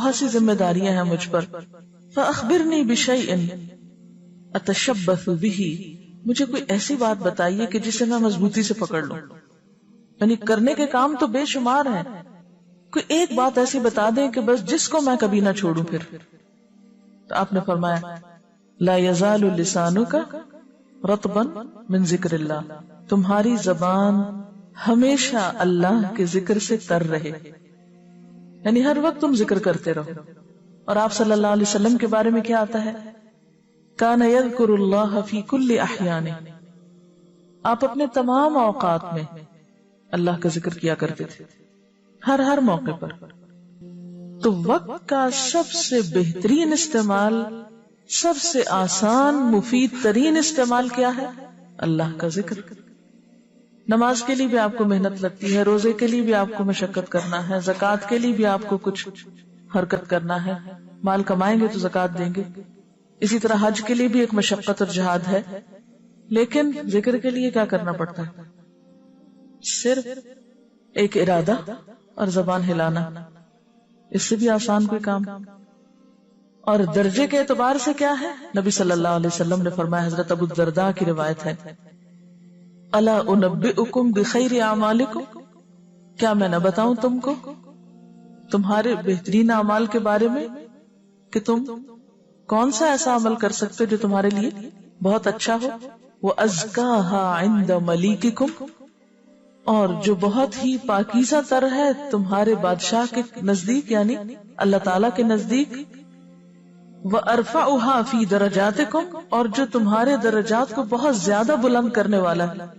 بہت سی ذمہ داریاں ہیں مجھ پر. فاخبرنی بشیء اتشبث بہ، مجھے کوئی ایسی بات بتائیے کہ جسے میں مضبوطی سے پکڑ لوں. یعنی کرنے کے کام تو بے شمار ہیں، کوئی ایک بات ایسی بتا دیں کہ بس جس کو میں کبھی نہ چھوڑوں. پھر تو آپ نے فرمایا لا یزال لسانک رطبا من ذکر اللہ، تمہاری زبان ہمیشہ اللہ کے ذکر سے تر رہے، یعنی ہر وقت تم ذکر کرتے رہو. اور آپ صلی اللہ علیہ وسلم کے بارے میں کیا آتا ہے؟ کان یذکر اللہ فی کل احیان، آپ اپنے تمام اوقات میں اللہ کا ذکر کیا کرتے تھے، ہر موقع پر. تو وقت کا سب سے بہترین استعمال، سب سے آسان مفید ترین استعمال کیا ہے؟ اللہ کا ذکر. نماز کے لیے بھی آپ کو محنت لگتی ہے، روزے کے لیے بھی آپ کو مشقت کرنا ہے، زکوٰۃ کے لیے بھی آپ کو کچھ حرکت کرنا ہے، مال کمائیں گے تو زکوٰۃ دیں گے. اسی طرح حج کے لیے بھی ایک مشقت اور جہاد ہے. لیکن ذکر کے لیے کیا کرنا پڑتا ہے؟ صرف ایک ارادہ اور زبان ہلانا، اس سے بھی آسان کوئی کام. اور درجے کے اعتبار سے کیا ہے؟ نبی صلی اللہ علیہ وسلم نے فرمایا، حضرت ابو الدرداء کی روایت ہے، الا انبئکم بخیر اعمالکم، کیا میں نہ بتاؤں تم کو تمہارے بہترین اعمال کے بارے میں کہ تم کون سا ایسا عمل کر سکتے جو تمہارے لیے بہت اچھا ہو. وَأَزْكَاهَا عِنْدَ مَلِيكِكُمْ، اور جو بہت ہی پاکیزہ تر ہے تمہارے بادشاہ کے نزدیک، یعنی اللہ تعالیٰ کے نزدیک. وَأَرْفَعُهَا فِي دَرَجَاتِكُمْ، اور جو تمہارے درجات کو بہت زیادہ بلند کرنے والا ہے.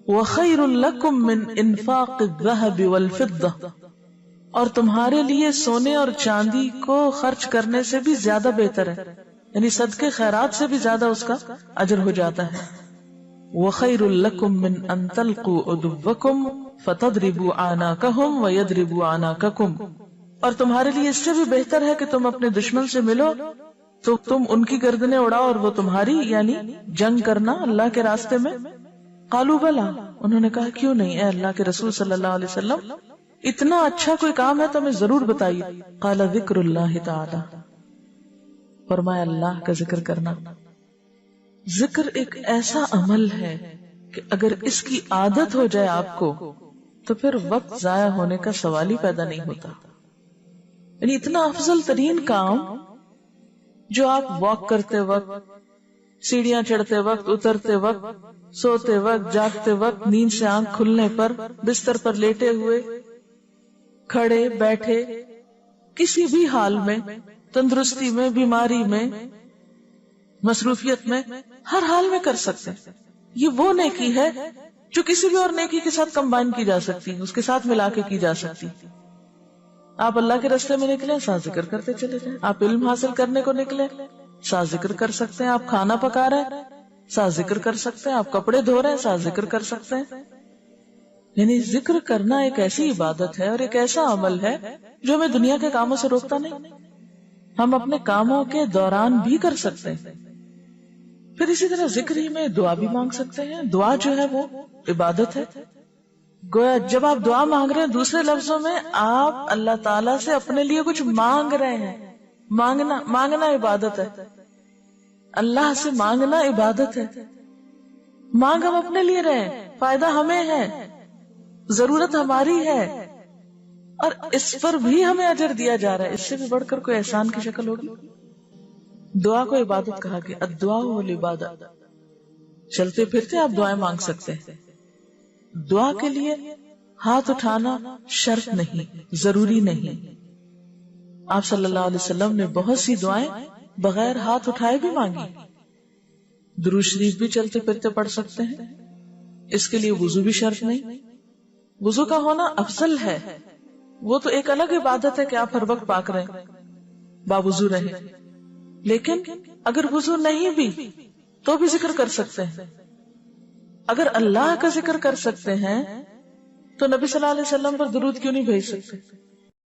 وَخَيْرٌ لَكُمْ مِنْ إِنفَاقِ الذَّهَبِ وَالْفِضَّةِ، اور تمہارے لیے سونے اور چاندی کو خرچ کرنے سے بھی زیادہ بہتر ہے، یعنی صدقے خیرات سے بھی زیادہ اس کا اجر ہو جاتا ہے. وَخَيْرٌ لَكُمْ مِنْ أَن تَلْقُوا عَدُوَّكُمْ فَتَضْرِبُوا أَعْنَاقَهُمْ وَيَضْرِبُوا أَعْنَاقَكُمْ، اور تمہارے لیے اس سے بھی بہتر ہے کہ تم اپنے دشمن سے ملو تو تم ان کی گردنیں اڑاؤ اور وہ تمہاری، یعنی جنگ کرنا اللہ کے راستے میں. قالوا بلا، انہوں نے کہا کیوں نہیں اے اللہ کے رسول صلی اللہ علیہ وسلم، اتنا اچھا کوئی کام ہے تو ہمیں ضرور بتائیے. قال ذکر اللہ تعالی، فرمایا اللہ کا ذکر کرنا. ذکر ایک ایسا عمل ہے کہ اگر اس کی عادت ہو جائے آپ کو تو پھر وقت ضائع ہونے کا سوال ہی پیدا نہیں ہوتا. یعنی اتنا افضل ترین کام جو آپ واک کرتے وقت، سیڑھیاں چڑھتے وقت، اترتے وقت، سوتے وقت، جاگتے وقت، نیند سے آنکھ کھلنے پر، بستر پر لیٹے ہوئے، کھڑے بیٹھے، کسی بھی حال میں، تندرستی میں، بیماری میں، مصروفیت میں، ہر حال میں کر سکتے ہیں. یہ وہ نیکی ہے جو کسی بھی اور نیکی کے ساتھ کمبائن کی جا سکتی، اس کے ساتھ ملا کے کی جا سکتی. آپ اللہ کے راستے میں نکلے، ساتھ ذکر کرتے چلے جائیں. آپ علم حاصل کرنے کو نکلے، ساتھ ذکر کر سکتے ہیں. آپ کھانا پکا رہے ہیں، ساتھ ذکر کر سکتے ہیں. آپ کپڑے دھو رہے ہیں، ساتھ ذکر کر سکتے ہیں. یعنی ذکر کرنا ایک ایسی عبادت ہے اور ایک ایسا عمل ہے جو ہمیں دنیا کے کاموں سے روکتا نہیں. ہم اپنے کاموں کے دوران بھی کر سکتے ہیں. پھر اسی طرح ذکر ہی میں دعا بھی مانگ سکتے ہیں. دعا جو ہے وہ عبادت ہے. گویا جب آپ دعا مانگ رہے ہیں، دوسرے لفظوں میں آپ اللہ تعالیٰ سے اپنے لیے کچھ مانگ رہے ہیں. مانگنا عبادت ہے. اللہ سے مانگنا عبادت ہے. مانگ ہم اپنے لیے رہے ہیں، فائدہ ہمیں ہے، ضرورت ہماری ہے، اور اس پر بھی ہمیں اجر دیا جا رہا ہے. اس سے بھی بڑھ کر کوئی احسان کی شکل ہوگی؟ دعا کو عبادت کہا گیا. الدعاء والعبادت. چلتے پھرتے آپ دعائیں مانگ سکتے ہیں. دعا کے لیے ہاتھ اٹھانا شرط نہیں، ضروری نہیں. آپ صلی اللہ علیہ وسلم نے بہت سی دعائیں بغیر ہاتھ اٹھائے بھی مانگی. درود شریف بھی چلتے پھرتے پڑھ سکتے ہیں. اس کے لیے وضو بھی شرط نہیں. وضو کا ہونا افضل ہے. وہ تو ایک الگ عبادت ہے کہ آپ ہر وقت پاک رہیں، باوضو رہیں. لیکن اگر وضو نہیں بھی تو بھی ذکر کر سکتے ہیں. اگر اللہ کا ذکر کر سکتے ہیں تو نبی صلی اللہ علیہ وسلم پر درود کیوں نہیں بھیج سکتے؟